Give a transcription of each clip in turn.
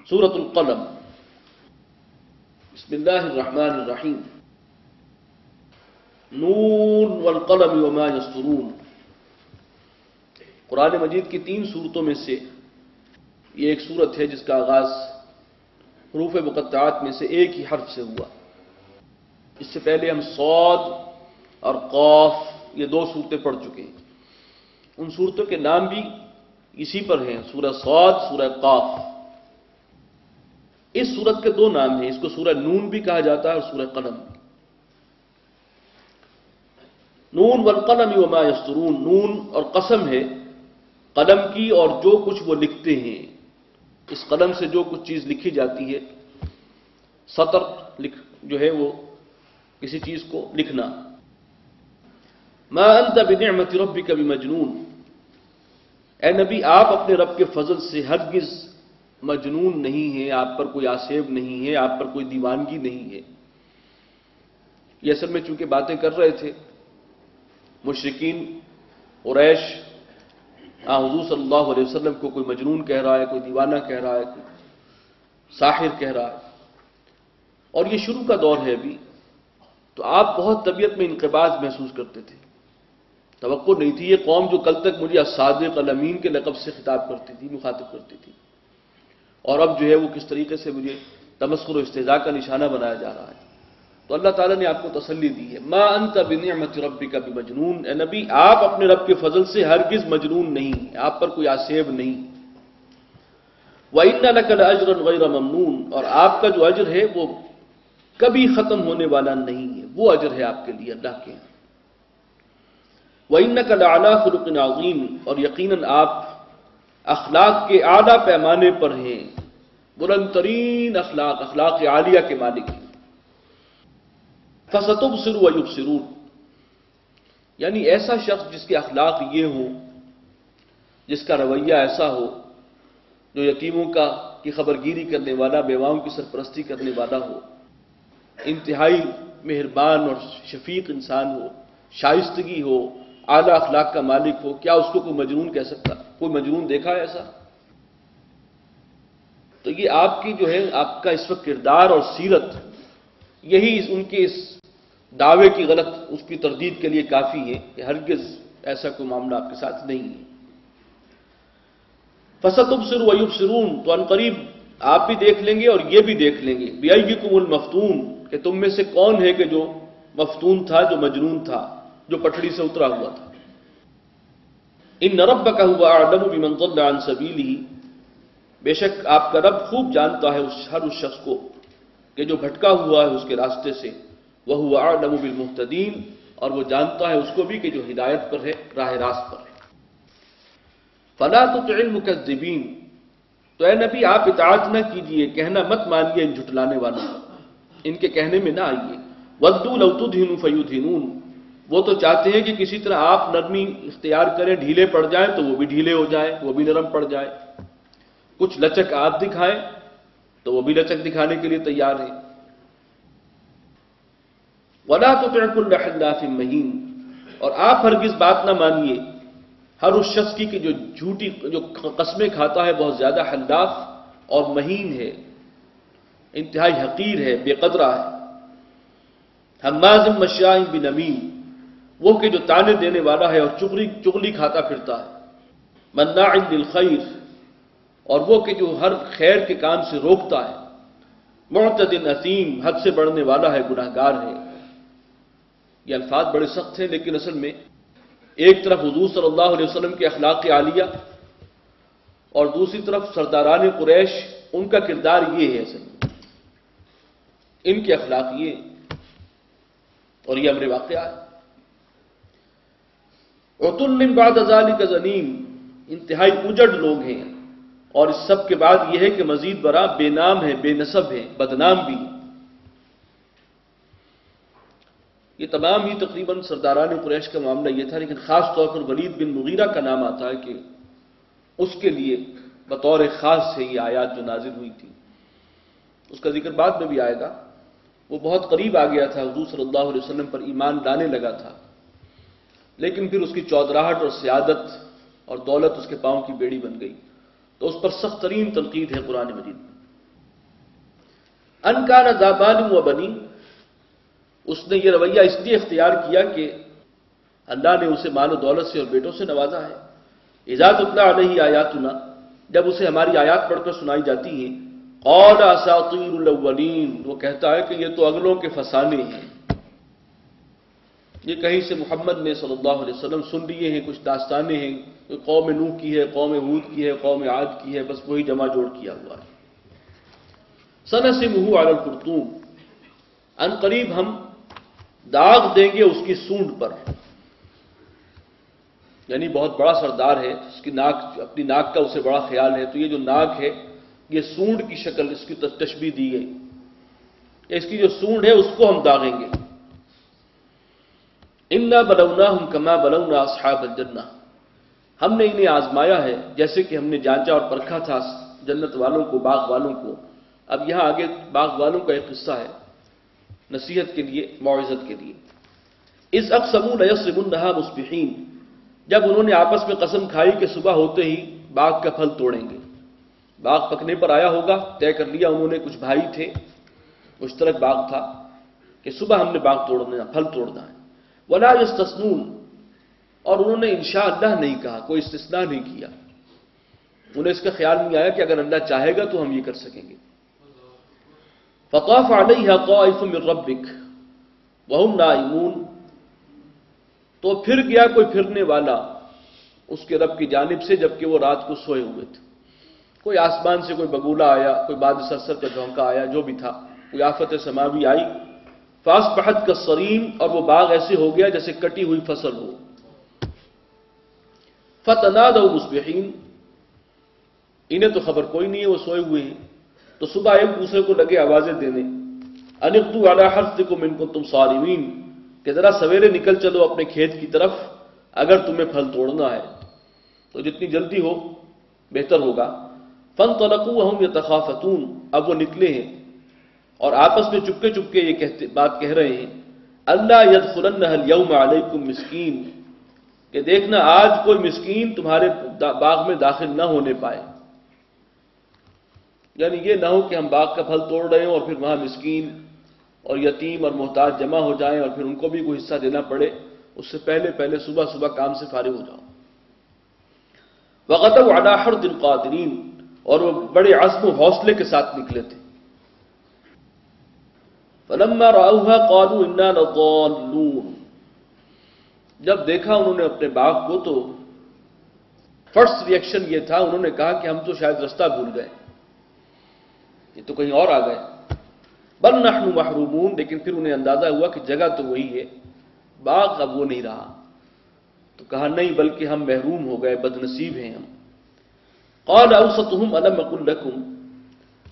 سورۃ القلم، بسم اللہ الرحمن الرحیم، نون والقلم وما یسطرون۔ قرآن مجید کی 3 سورتوں میں سے یہ ایک سورت ہے جس کا آغاز حروف مقطعات میں سے ایک ہی حرف سے ہوا۔ اس سے پہلے ہم صاد اور قاف یہ 2 سورتیں پڑھ چکے ہیں۔ ان سورتوں کے نام بھی اسی پر ہیں، سورہ صاد، سورہ قاف۔ اس سورت کے 2 نام ہیں، اس کو سورہ نون بھی کہا جاتا ہے اور سورہ قلم بھی۔ نون والقلم وما یسطرون، نون اور قسم ہے قلم کی اور جو کچھ وہ لکھتے ہیں۔ اس قلم سے جو کچھ چیز لکھی جاتی ہے، سطر جو ہے وہ کسی چیز کو لکھنا۔ ما انت بنعمت ربک بمجنون، اے نبی آپ اپنے رب کے فضل سے ہرگز مجنون نہیں ہیں، آپ پر کوئی آسیب نہیں ہے، آپ پر کوئی دیوانگی نہیں ہے۔ یہ اصل میں چونکہ باتیں کر رہے تھے مشرکین قریش، حضور صلی اللہ علیہ وسلم کو کوئی مجنون کہہ رہا ہے، کوئی دیوانہ کہہ رہا ہے، کوئی ساحر کہہ رہا ہے، اور یہ شروع کا دور ہے ابھی، تو آپ بہت طبیعت میں انقباض محسوس کرتے تھے۔ توقع نہیں تھی، یہ قوم جو کل تک مجھے الصادق الامین کے لقب سے خطاب کرتی تھی، مخاطب کرتی تھی، اور اب جو ہے وہ کس طریقے سے مجھے تمسخر و استہزاء کا نشانہ بنایا جا رہا ہے۔ تو اللہ تعالیٰ نے آپ کو تسلی دی ہے، ما انت بنعمت ربک بمجنون، اے نبی آپ اپنے رب کے فضل سے ہرگز مجنون نہیں، آپ پر کوئی آسیب نہیں۔ وَإِنَّ لَكَ لَأَجْرًا غَيْرَ مَمْنُونٍ، اور آپ کا جو اجر ہے وہ کبھی ختم ہونے والا نہیں ہے، وہ اجر ہے آپ کے لیے اللہ کے ہاں۔ وَإِنَّكَ لَعَلَىٰ خُلُقٍ عَظِيمٍ، اور یقیناً آپ اخلاق کے اعلیٰ پیمانے پر ہیں، بلند ترین اخلاق عالیہ کے مالک ہیں۔ فَسَتُبْصِرُ وَيُبْصِرُونَ، یعنی ایسا شخص جس کے اخلاق یہ ہوں، جس کا رویہ ایسا ہو، جو یتیموں کی خبرگیری کرنے والا، بیواؤں کی سرپرستی کرنے والا ہو، انتہائی مہربان اور شفیق انسان ہو، شائستگی ہو، اعلیٰ اخلاق کا مالک ہو، کیا اس کو کوئی مجنون کہہ سکتا؟ کوئی مجنون دیکھا ہے ایسا؟ تو یہ آپ کی جو ہے آپ کا اس وقت کردار اور سیرت، یہی ان کے اس دعوے کی غلط اس کی تردید کے لیے کافی ہے کہ ہرگز ایسا کوئی معاملہ آپ کے ساتھ نہیں ہے۔ فَسَتُبْصِرُ وَيُبْصِرُونَ، تو ان قریب آپ بھی دیکھ لیں گے اور یہ بھی دیکھ لیں گے۔ بِأَيِّكُمُ الْمَفْتُونُ، کہ تم میں سے کون ہے کہ جو مفتون تھا، جو مجنون تھا، جو پٹڑی سے اترا ہوا تھا۔ إِنَّ رَبَّكَ هُوَ أَعْلَمُ بِمَنْ ضَلَّ عَنْ سَبِيلِهِ، بے شک آپ کا رب خوب جانتا ہے ہر اس شخص کو کہ جو بھٹکا ہوا ہے اس کے راستے سے، وَهُوَ أَعْلَمُ بِالْمُهْتَدِينَ، اور وہ جانتا ہے اس کو بھی کہ جو ہدایت پر ہے، راہ راست پر ہے۔ فَلَا تُطِعِ الْمُكَذِّبِينَ، تو اے نبی آپ اطاعت نہ کیجئے، کہنا مت مانیے ان جھٹلانے والوں کا، ان کے کہنے میں نہ آئیے۔ وَدُّوا لَوْ تُدْهِنُ فَيُدْهِنُونَ، وہ تو چاہتے ہیں کہ کسی طرح آپ نرمی اختیار کریں، ڈھیلے پڑ جائیں تو وہ بھی ڈھیلے ہو جائیں، وہ بھی نرم پڑ جائیں، کچھ لچک آپ دکھائیں تو وہ بھی لچک دکھانے کے لیے تیار ہیں۔ وَلَا تُطِعْ كُلَّ حَلَّافٍ مَّهِينٍ، اور آپ ہرگز بات نہ مانیے ہر اس شخص کی کہ جو قسمیں کھاتا ہے، بہت زیادہ حلاف اور مہین ہے، انتہائی حقیر ہے، بے قدرہ ہے۔ حماز مشاء بنمیم، وہ کہ جو تانے دینے والا ہے اور چغلی کھاتا پھرتا ہے۔ مناع للخیر، اور وہ کہ جو ہر خیر کے کام سے روکتا ہے۔ معتد اثیم، حد سے بڑھنے والا ہے، گناہگار ہے۔ یہ الفاظ بڑے سخت ہیں، لیکن اصل میں ایک طرف حضور صلی اللہ علیہ وسلم کے اخلاق عالیہ اور دوسری طرف سرداران قریش، ان کا کردار یہ ہے، اصل میں ان کے اخلاق یہ، اور یہ امر واقعہ ہے۔ عُتُلٍّ بَعْدَ ذَلِكَ زَنِيمٍ، انتہائی اجڑ لوگ ہیں، اور اس سب کے بعد یہ ہے کہ مزید برآں بے نام ہے، بے نسب ہے، بدنام بھی ہے۔ یہ تمام ہی تقریباً سرداران قریش کا معاملہ یہ تھا، لیکن خاص طور پر ولید بن مغیرہ کا نام آتا ہے کہ اس کے لیے بطور خاص ہے یہ آیات جو نازل ہوئی تھی۔ اس کا ذکر بعد میں بھی آئے گا۔ وہ بہت قریب آ گیا تھا، حضور صلی اللہ علیہ وسلم پر ایمان لانے لگا تھا، لیکن پھر اس کی چودراہٹ اور سیادت اور دولت اس کے پاؤں کی بیڑی بن گئی، تو اس پر سخت ترین تنقید ہے قرآن مجید میں۔ ان کان ذا مال و بنین، اس نے یہ رویہ اس لیے اختیار کیا کہ اللہ نے اسے مال و دولت سے اور بیٹوں سے نوازا ہے۔ اذا تتلی علیہ آیاتنا، جب اسے ہماری آیات پڑھ کر سنائی جاتی ہیں، قال اساطیر الاولین، وہ کہتا ہے کہ یہ تو اگلوں کے فسانے ہیں، یہ کہیں سے محمد نے صلی اللہ علیہ وسلم سن لیے ہیں، کچھ داستانیں ہیں، کوئی قوم نوح کی ہے، قوم ہود کی ہے، قوم عاد کی ہے، بس وہی جمع جوڑ کیا ہوا ہے۔ سنسمہ علی الخرطوم، ان قریب ہم داغ دیں گے اس کی سونڈ پر، یعنی بہت بڑا سردار ہے، اس کی ناک، اپنی ناک کا اسے بڑا خیال ہے، تو یہ جو ناک ہے یہ سونڈ کی شکل اس کی تشبیہ دی گئی، اس کی جو سونڈ ہے اس کو ہم داغیں گے۔ انا بلوناہم کما بلونا اصحاب الجنہ، ہم نے انہیں آزمایا ہے جیسے کہ ہم نے جانچا اور پرکھا تھا جنت والوں کو، باغ والوں کو۔ اب یہاں آگے باغ والوں کا ایک قصہ ہے نصیحت کے لیے، موعظت کے لیے۔ اذ اقسموا لیصرمنھا مصبحین، جب انہوں نے آپس میں قسم کھائی کہ صبح ہوتے ہی باغ کا پھل توڑیں گے، باغ پکنے پر آیا ہوگا، طے کر لیا انہوں نے، کچھ بھائی تھے، مشترک باغ تھا کہ صبح ہم نے باغ توڑنا، پھل توڑنا ہے۔ ولا یستثنون، اور انہوں نے انشاءاللہ نہیں کہا، کوئی استثناء نہیں کیا، انہیں اس کا خیال نہیں آیا کہ اگر اللہ چاہے گا تو ہم یہ کر سکیں گے۔ فطاف علیہا طائف من ربک وہم نائمون، تو پھر گیا کوئی پھرنے والا اس کے رب کی جانب سے جبکہ وہ رات کو سوئے ہوئے تھے، کوئی آسمان سے کوئی بگولا آیا، کوئی باد سرسر کا جھونکا آیا، جو بھی تھا، کوئی آفت سماوی آئی، فاصبحت کالصریم، اور وہ باغ ایسے ہو گیا جیسے کٹی ہوئی فصل ہو۔ فتنادوا مصبحین، انہیں تو خبر کوئی نہیں ہے، وہ سوئے ہوئے ہیں، تو صبح ایک دوسرے کو لگے آوازیں دینے، ان اغدوا علی حرثکم ان کنتم صارمین، کہ ذرا سویرے نکل چلو اپنے کھیت کی طرف اگر تمہیں پھل توڑنا ہے، تو جتنی جلدی ہو بہتر ہوگا۔ فانطلقوا وهم يتخافتون، اب وہ نکلے ہیں اور آپس میں چپکے چپکے یہ بات کہہ رہے ہیں، اللہ يدخلنها اليوم علیکم مسکین، کہ دیکھنا آج کوئی مسکین تمہارے باغ میں داخل نہ ہونے پائے، یعنی یہ نہ ہو کہ ہم باغ کا پھل توڑ رہے ہوں اور پھر وہاں مسکین اور یتیم اور محتاج جمع ہو جائیں اور پھر ان کو بھی کوئی حصہ دینا پڑے، اس سے پہلے پہلے صبح صبح کام سے فارغ ہو جاؤ۔ وغدوا علی حرد قادرین، اور وہ بڑے عزم و حوصلے کے ساتھ نکلے تھے۔ فلما رأوها قالوا انا لضالون، جب دیکھا انہوں نے اپنے باغ کو تو فرسٹ ریئیکشن یہ تھا، انہوں نے کہا کہ ہم تو شاید رستہ بھول گئے، یہ تو کہیں اور آ گئے۔ بل نحن محرومون، لیکن پھر انہیں اندازہ ہوا کہ جگہ تو وہی ہے، باغ اب وہ نہیں رہا، تو کہا نہیں بلکہ ہم محروم ہو گئے، بد نصیب ہیں ہم۔ قال اوسطهم الم اقل لكم،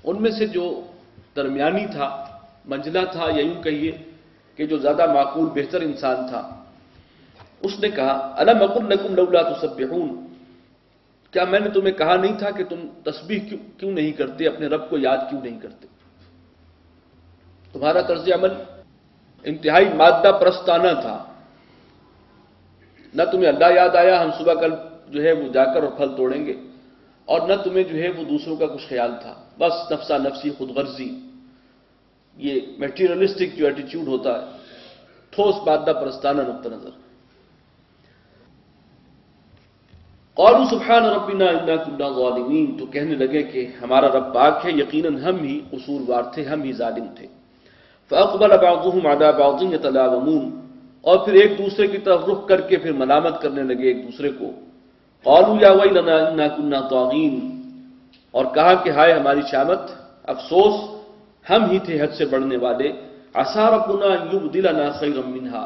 ان میں سے جو درمیانی تھا، منجلا تھا، یا یوں کہیے کہ جو زیادہ معقول بہتر انسان تھا، اس نے کہا الم اقل لكم لولا تسبحون، کیا میں نے تمہیں کہا نہیں تھا کہ تم تسبیح کیوں نہیں کرتے، اپنے رب کو یاد کیوں نہیں کرتے؟ تمہارا طرز عمل انتہائی مادہ پرستانہ تھا، نہ تمہیں اللہ یاد آیا ہم صبح کل جو ہے وہ جا کر اور پھل توڑیں گے، اور نہ تمہیں جو ہے وہ دوسروں کا کچھ خیال تھا، بس نفسا نفسی، خود غرضی، یہ میٹیریلسٹک جو ایٹیچیوڈ ہوتا ہے، ٹھوس مادہ پرستانہ نقطہ نظر۔ قالوا سبحان ربنا انا كنا ظالمین، تو کہنے لگے کہ ہمارا رب پاک ہے، یقیناً ہم ہی قصوروار تھے، ہم ہی ظالم تھے۔ فاقبل بعضهم على بعض يتلاومون، اور پھر ایک دوسرے کی طرف رخ کر کے پھر ملامت کرنے لگے ایک دوسرے کو۔ قالوا یا ویلنا انا كنا طاغین، اور کہا کہ ہائے ہماری شامت، افسوس ہم ہی تھے حد سے بڑھنے والے۔ عسى ربنا ان يبدلنا خيرا منها،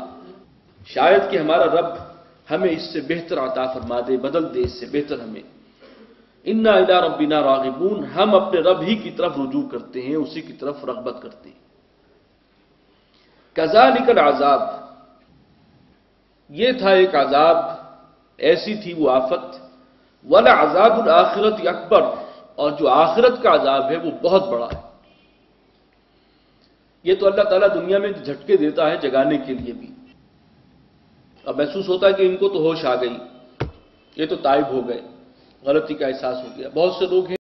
شاید کہ ہمارا رب ہمیں اس سے بہتر عطا فرما دے، بدل دے اس سے بہتر ہمیں۔ انا الى ربنا راغبون، ہم اپنے رب ہی کی طرف رجوع کرتے ہیں، اسی کی طرف رغبت کرتے ہیں۔ کذالک العذاب، یہ تھا ایک عذاب، ایسی تھی وہ آفت۔ ولعذاب الآخرۃ اکبر، اور جو آخرت کا عذاب ہے وہ بہت بڑا ہے۔ یہ تو اللہ تعالیٰ دنیا میں جھٹکے دیتا ہے جگانے کے لیے بھی، اب محسوس ہوتا ہے کہ ان کو تو ہوش آ گئی، یہ تو تائب ہو گئے، غلطی کا احساس ہو گیا۔ بہت سے لوگ ہیں